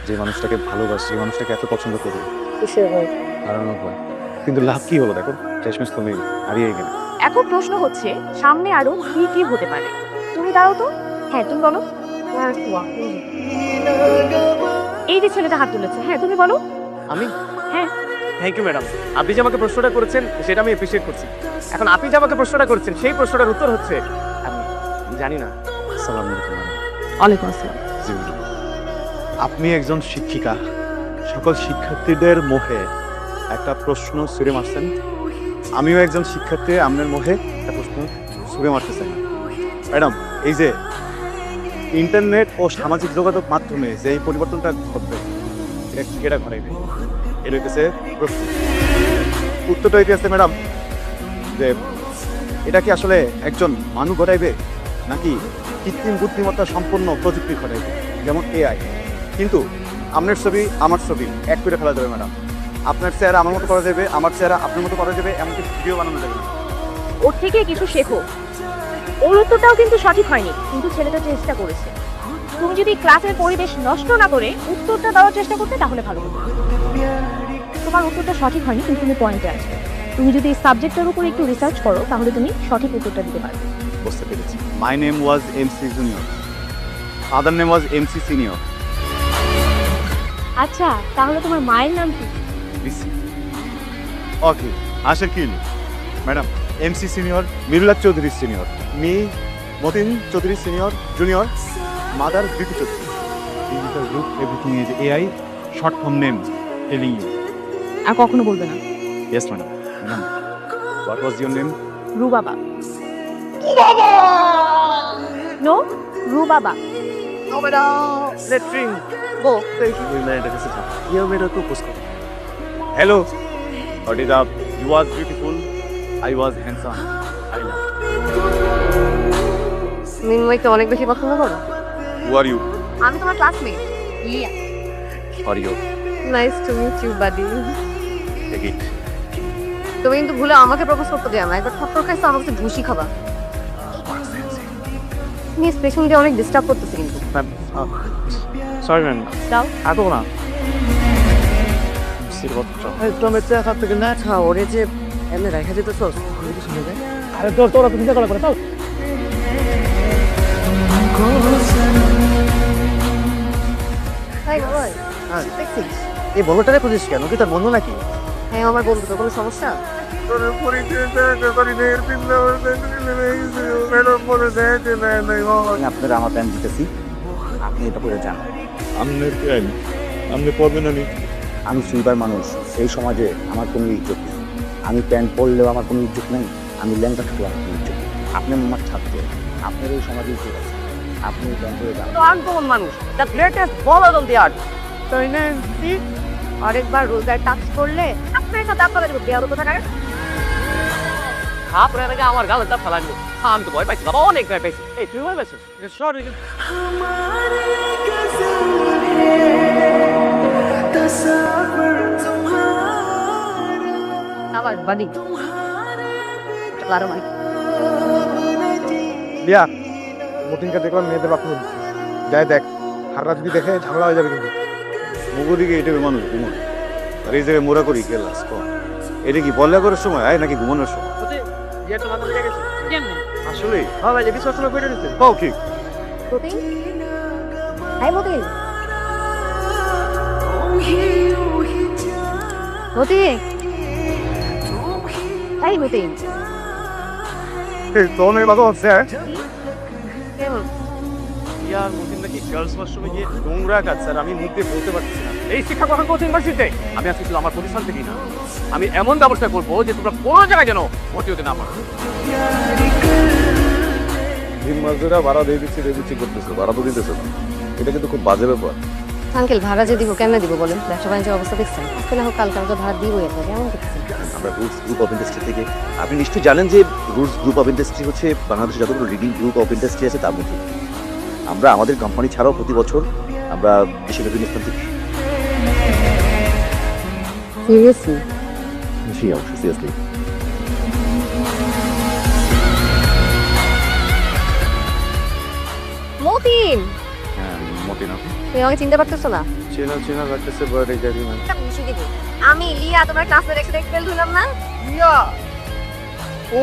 যে মানুষটাকে ভালোবাসি, যে মানুষটাকে এত পছন্দ করি, কিসের ভয়? হারানোর ভয়। কিন্তু লাভ কি হলো দেখো, শেষমেশ তুমি হারিয়ে গেলে। এখন প্রশ্ন হচ্ছে সামনে আরো কি কি হতে পারে। তুমি দাঁড়াও তো। হ্যাঁ তুমি বলো। এই যে ছেলেটা হাত তুলেছে, হ্যাঁ তুমি বলো। আমি হ্যাঁ। Thank you madam. আপনি যে আমাকে প্রশ্নটা করেছেন সেটা আমি এপ্রিশিয়েট করছি। এখন আপনি যে আমাকে প্রশ্নটা করেছেন সেই প্রশ্নটার উত্তর হচ্ছে আমি জানি না। আসসালামু আলাইকুম ম্যাডাম। ওয়ালাইকুম আসসালাম। জি ম্যাডাম। আপনি একজন শিক্ষিকা, সকল শিক্ষার্থীদের মুখে একটা প্রশ্ন ছুড়ে মারছেন। আমিও একজন শিক্ষার্থী, আপনার মুখে একটা প্রশ্ন ছুড়ে মারতেছেন। ম্যাডাম, এই যে ইন্টারনেট ও সামাজিক যোগাযোগ মাধ্যমে যে এই পরিবর্তনটা ঘটবে, এটা কেটা ঘটাইবে? এটা হইতেছে প্রশ্ন। উত্তরটা হইতেছে ম্যাডাম যে এটা কি আসলে একজন মানুষ ঘটাইবে নাকি কৃত্রিম বুদ্ধিমত্তা সম্পন্ন প্রযুক্তি ঘটাইবে, যেমন এআই। কিন্তু আপনার ছবি আমার ছবি এক করে ফেলা যাবে ম্যাডাম। আপনার চেহারা আমার মতো করা যাবে, আমার চেহারা আপনার মতো করা যাবে, এমনকি ভিডিও বানানো যাবে না। ওর থেকে কিছু শেখো। ওর উত্তরটাও কিন্তু সঠিক হয়নি, কিন্তু ছেলেটা চেষ্টা করেছে। তুমি যদি ক্লাসের পরিবেশ নষ্ট না করে উত্তরটা দেওয়ার চেষ্টা করতে তাহলে ভালো হতো। তোমার উত্তরটা সঠিক হয়নি, কিন্তু তুমি পয়েন্টে আসবে। তুমি যদি এই সাবজেক্টের উপর একটু রিসার্চ করো তাহলে তুমি সঠিক উত্তরটা দিতে পারবে। বুঝতে পেরেছি। My name was MC junior, other name was MC senior. আচ্ছা, তাহলে তোমার মায়ের নাম কি? ওকে, আশাকিল। Madam, MC senior Mirullah Chowdhury senior, মি Matin Chowdhury senior junior, mother BP Chowdhury. Digital group everything is AI, short form name telling you. আর কখনো বলবে না। Yes madam. Madam, what was your name? Rubaba. No, Rubaba. No madam, let's drink. Go. ওই মেয়েটার কাছে থাক। কি হবে এটা প্রপোজ করো। Hello, what is up? You was beautiful, I was handsome, I love. মিনময়কে অনেক বেশি পছন্দ করো? Who are you? আমি তোমার ক্লাসমেট লিয়া। Are you? Nice to meet you buddy. Take it. তুমি কিন্তু ভুলে আমাকে প্রপোজ করতে দিও না। একবার থাপ্পড় খাইছো, আমার কাছে ঘুষি খাবা। তুমি স্পেশাল দিয়ে অনেক ডিস্টার্ব করতেছে কিন্তু। সরি ম্যাম, যাও। আতো না। তুমি চা খাতে থেকে না আচ্ছা, ওরে যে এমনি রেখা যেতে সস যদি শুনে যায়। আরে তোরা তো চিন্তা করে তাও। হাই বয়। হ্যাঁ। দেখছিস? এই বলটারে খুঁজিস কেন? কি তোর বন্ধু নাকি? হ্যাঁ, আমার বন্ধু। তো কোনো সমস্যা? আপনারা আমার প্যান্ট দিতেছি, আপনি এটা করে যান। আপনি পড়বেন না? আমি সুইপার মানুষ, এই সমাজে আমার কোনো ইজ্জত নেই। আমি প্যান্ট পরলেও আমার কোনো ইজ্জত নেই, আমি ল্যাংটা থাকলেও আমার কোনো ইজ্জত নেই। আপনি আমার ছাত্র, আপনার এই সমাজে ইজ্জত আছে, আপনি এই প্যান্ট পরে যান। তো আনকমন মানুষ, দ্য গ্রেটেস্ট বলার অফ দি আর্ট। তাই না? আরেকবার রোজার টাচ করলে আপনার সাথে আপনাদের বেয়াদব কথা কারে? আপনার আগে আমার গালে তা ফালানি। আমি তো ভয় পাইছি বাবা, অনেক ভয় পাইছি। এই তুই ভয় পাইছিস? সরি। আমার বাড়ি বারো মানে লিয়া, মতিনকে দেখলাম মেয়েদের বাথরুম যাই দেখ, হাররা যদি দেখে ঝামেলা হয়ে যাবে কিন্তু। মুগো দিকে এটা মানুষ ঘুমন, আর এই জায়গায় মোরা করি গেলাস। এটা কি বল্লা করার সময় আয় নাকি ঘুমানোর সময়? ইয়ে তো মাথা লেগে গেছে। কেমনে? আসলে হ্যাঁ ভাই, বিশ্বাস করে কইরা দিতে। পাও কি মতিন, হাই মতিন। মতিন, হাই মতিন। তোর মেয়ে বাবা হচ্ছে কেমন? ইয়ার মতিন নাকি গার্লস ওয়াশরুমে গিয়ে নোংরা কাজ, স্যার আমি মুখ দিয়ে বলতে পারছি না। এই শিক্ষা গ্রহণ করতে ইউনিভার্সিটিতে আমি আজকে শুধু আমার প্রতিষ্ঠান থেকেই না, আমি এমন ব্যবস্থা করবো যে তোমরা কোনো জায়গায় যেন ভর্তি হতে না পারো। দিন মজদুরা ভাড়া দিয়ে দিচ্ছি করতেছে, ভাড়া তো দিতেছে না। এটা কিন্তু খুব বাজে ব্যাপার। আঙ্কেল ভাড়া যে দিব কেমনে দিব বলেন? ব্যবসা বাণিজ্যের অবস্থা দেখছেন? আজকে না হোক কালকে আমাকে ভাড়া দিবই, আপনাকে কেমন করতেছেন? আমরা রুটস গ্রুপ অফ ইন্ডাস্ট্রি থেকে, আপনি নিশ্চয়ই জানেন যে রুটস গ্রুপ অফ ইন্ডাস্ট্রি হচ্ছে বাংলাদেশের যতগুলো লিডিং গ্রুপ অফ ইন্ডাস্ট্রি আছে তার মধ্যে। আমরা আমাদের কোম্পানি ছাড়াও প্রতি বছর আমরা দেশের বিভিন্ন স্থান থেকে সিরিয়াসলি? অবশ্যই সিরিয়াসলি। মতিন, হ্যাঁ মতিন আপনি? তুমি আমাকে চিনতে পারতেছো না? চেনা চেনা লাগতেছে বাট এক্স্যাক্টলি একটা বুঝে দিবি। আমি লিয়া, তোমার ক্লাসের একসাথে ফেল হলাম না? ইয়া ও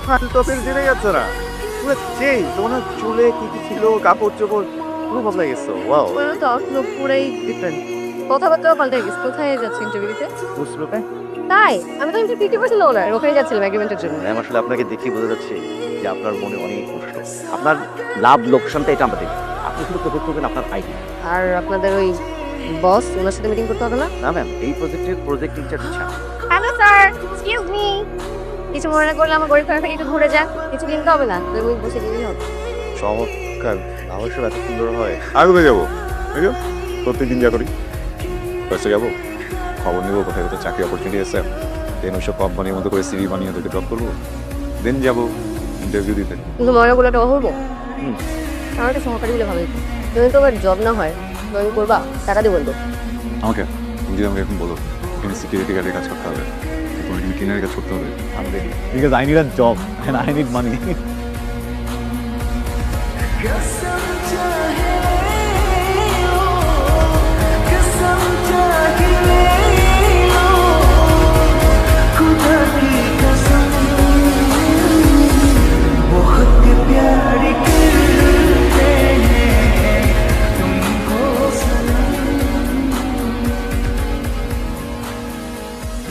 ফান্টপের জেনে যাচ্ছে না পুরো চেঞ্জ তোমার চুলে কি কি ছিল কাপড় চোপড় পুরো বদলে গেছে ওয়াও পুরো তো আউটলুক পুরাই ডিফারেন্ট। কথাবার্তাও পাল্টে গেছে। কোথায় যাচ্ছে ইন্টারভিউতে? বুঝলো তাই তাই? আমি তো ইন্টারভিউ 50% ওনার ওখানে যাচ্ছিলাম এগ্রিমেন্টের জন্য। ম্যাম আসলে আপনাকে দেখি বোঝা যাচ্ছে যে আপনার মনে অনেক কষ্ট। আপনার লাভ লোকসানটা এটা আমরা দেখি। আপনি শুধু প্রজেক্ট করবেন আপনার আইডি। আর আপনাদের ওই বস, ওনার সাথে মিটিং করতে হবে না? না ম্যাম, এই প্রজেক্টের প্রজেক্ট ইনচার্জ হচ্ছে আমি। Hello sir, excuse me. কিছু মনে না করলে আমার গরিব থেকে একটু ঘুরে যান। কিছু কিনতে হবে না, 2 মিনিট বসে গেলেই হবে। চমৎকার অবশ্য এত সুন্দর হয় আগে যাবো বুঝলো প্রত্যেকদিন যা করি ফার্স্টে যাবো খবর নেবো কোথায় কোথায় চাকরি অপরচুনিটি আছে দেন ওইসব কোম্পানির মতো করে সিভি বানিয়ে ওদেরকে ড্রপ করবো দেন যাবো ইন্টারভিউ দিতে কিন্তু ময়নাগুলো একটা অহরবো। হুম। আমার একটা সহকারী বলে ভালো হতো। তুমি তো আবার জব না হয় জয়েন করবা, টাকা দিয়ে বলবো। আমাকে তুমি যদি আমাকে এখন বলো এখানে সিকিউরিটি গার্ডের কাজ করতে হবে, তোমার এখানে ক্লিনারের কাজ করতে হবে, আমি দেখি because I need a job and I need money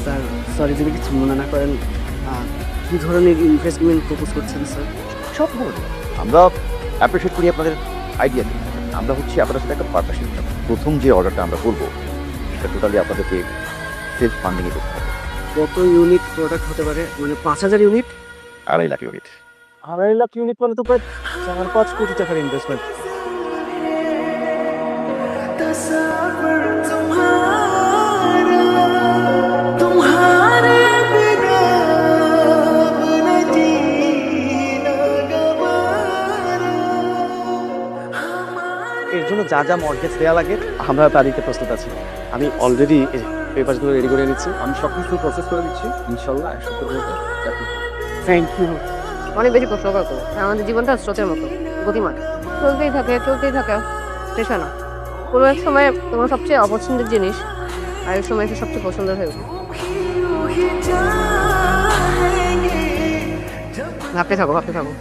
sir sorry যদি কিছু মনে না করেন, কী ধরনের ইনভেস্টমেন্ট প্রপোজ করছেন স্যার? সব বলবো আমরা অ্যাপ্রিসিয়েট করি আপনাদের আইডিয়া নিয়ে। আমরা হচ্ছে আপনাদের সাথে একটা পার্টনারশিপ। প্রথম যে অর্ডারটা আমরা করবো সেটা টোটালি আপনাদেরকে সেলফ ফান্ডিংয়ে করতে হবে। কত ইউনিট প্রোডাক্ট হতে পারে? মানে 5000 unit? 2.5 lakh unit. 2.5 lakh unit মানে তো প্রায় 4-5 কোটি টাকার ইনভেস্টমেন্ট এর জন্য যা যা মর্গেজ দেওয়া লাগে আমরা তা দিতে প্রস্তুত আছি। আমি অলরেডি পেপারসগুলো রেডি করে নিচ্ছি। আমি সব কিছু প্রসেস করে দিচ্ছি ইনশাল্লাহ 1 সপ্তাহের মধ্যে থ্যাংক ইউ। অনেক বেশি কষ্ট করতো। আমাদের জীবনটা স্রোতের মতো গতিমান, চলতেই থাকে শেষ হয় না। কোনো এক সময় তোমার সবচেয়ে অপছন্দের জিনিস আর এক সময় এসে সবচেয়ে পছন্দের হয়ে ওঠে। ভাবতে থাকো।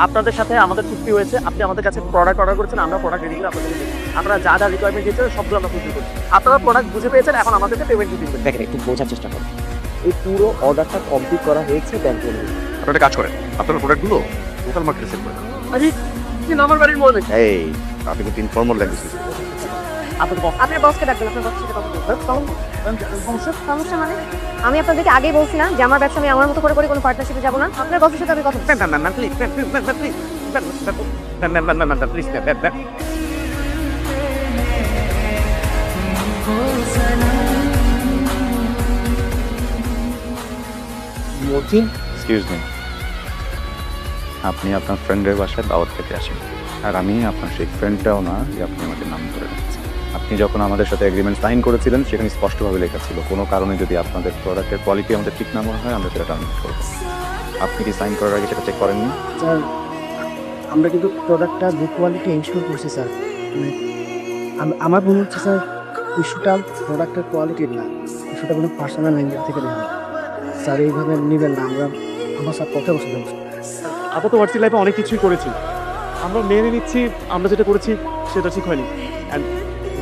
আপনাদের সাথে আমাদের চুক্তি হয়েছে, আপনি আমাদের কাছে প্রোডাক্ট অর্ডার করেছেন, আমরা প্রোডাক্ট রেডি করে আপনাদের দিচ্ছি। আপনারা যা যা রিকোয়ারমেন্ট দিয়েছেন সবগুলো আমরা ফুলফিল করছি। আপনারা প্রোডাক্ট বুঝে পেয়েছেন, এখন আমাদেরকে পেমেন্ট দিতে দিবেন। দেখেন একটু বোঝার চেষ্টা করুন, এই পুরো অর্ডারটা কমপ্লিট করা হয়েছে ব্যাংকে। আপনারা একটা কাজ করেন, আপনার প্রোডাক্টগুলো লোকাল মার্কেটে সেল করে দেন। আরে কি আমার বাড়ির মনে এই আপনি কিন্তু ইনফর্মাল ল্যাঙ্গুয়েজ ইউজ করছেন। আপনার বসকে ডাকবেন, আপনার বসের সাথে কথা বলবেন। সমস্যা মানে আমি আপনাদেরকে আগেই বলছি না যে আমার ব্যবসা আমি আমার মতো করে কোনো পার্টনারশিপে যাবো না। আপনার বসের সাথে আমি কথা মতিন এক্সকিউজ মি আপনি আপনার ফ্রেন্ডের বাসায় দাওয়াত খেতে আসেন আর আমি আপনার সেই ফ্রেন্ডটাও না যে আপনি আমাকে নাম করে রেখেছেন। আপনি যখন আমাদের সাথে এগ্রিমেন্ট সাইন করেছিলেন সেখানে স্পষ্টভাবে লেখা ছিল কোনো কারণে যদি আপনাদের প্রোডাক্টের কোয়ালিটি আমাদের ঠিক না মনে হয় আমরা সেটা টার্মিনেট করব। আপনি কি সাইন করার আগে সেটা চেক করেননি? স্যার আমরা কিন্তু প্রোডাক্টটা গুড কোয়ালিটি এনশিওর করছি স্যার। মানে আমার মনে হচ্ছে স্যার ইস্যুটা প্রোডাক্টের কোয়ালিটির না, ইস্যুটা কোনো পার্সোনাল অ্যাঙ্গেল থেকে নেওয়া। স্যার এইভাবে নেবেন না, আমার স্যার কথা বসে দেবো। আপাতত ভার্সিটি লাইফে অনেক কিছুই করেছি, আমরা মেনে নিচ্ছি আমরা যেটা করেছি সেটা ঠিক হয়নি and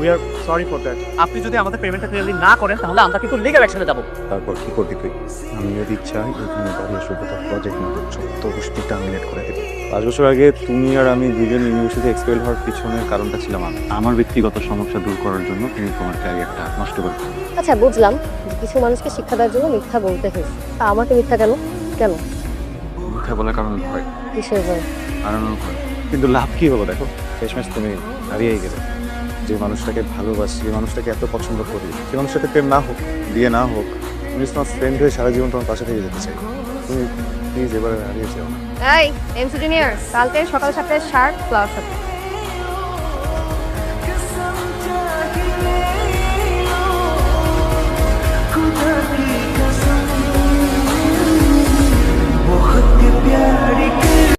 we are sorry for that. আপনি যদি আমাদের পেমেন্টটা ক্লিয়ারলি না করেন তাহলে আমরা কিন্তু লিগ্যাল অ্যাকশনে যাব। তারপর কি করবি তুই? আমি যদি চাই এখানে দাঁড়িয়ে শুধু প্রজেক্ট না ছোট্ট গোষ্ঠী টার্মিনেট করে দেবে। 5 বছর আগে তুমি আর আমি দুজন ইউনিভার্সিটি এক্সপেল হওয়ার পিছনের কারণটা ছিলাম আমি। আমার ব্যক্তিগত সমস্যা দূর করার জন্য তুমি তোমার ক্যারিয়ারটা নষ্ট করে ফেলো। আচ্ছা বুঝলাম যে কিছু মানুষকে শিক্ষা দেওয়ার জন্য মিথ্যা বলতে হয়েছে। আমাকে মিথ্যা কেন? মিথ্যা বলার কারণে ভয়, কিসের ভয়? হারানোর ভয়। কিন্তু লাভ কি হলো দেখো, শেষমেশ তুমি হারিয়েই গেলে। যে মানুষটাকে ভালোবাসি, যে মানুষটাকে এত পছন্দ করি, যে মানুষটাকে প্রেম না হোক, বিয়ে না হোক, আমি তোমার ফ্রেন্ড হয়ে সারা জীবন তোমার পাশে থেকে যেতে চাই। তুমি প্লিজ এবারে হারিয়ে যাও না। এই এনজিনিয়ার, কালকে সকাল 7টায় শার্ট ফ্লাওয়ার শপ।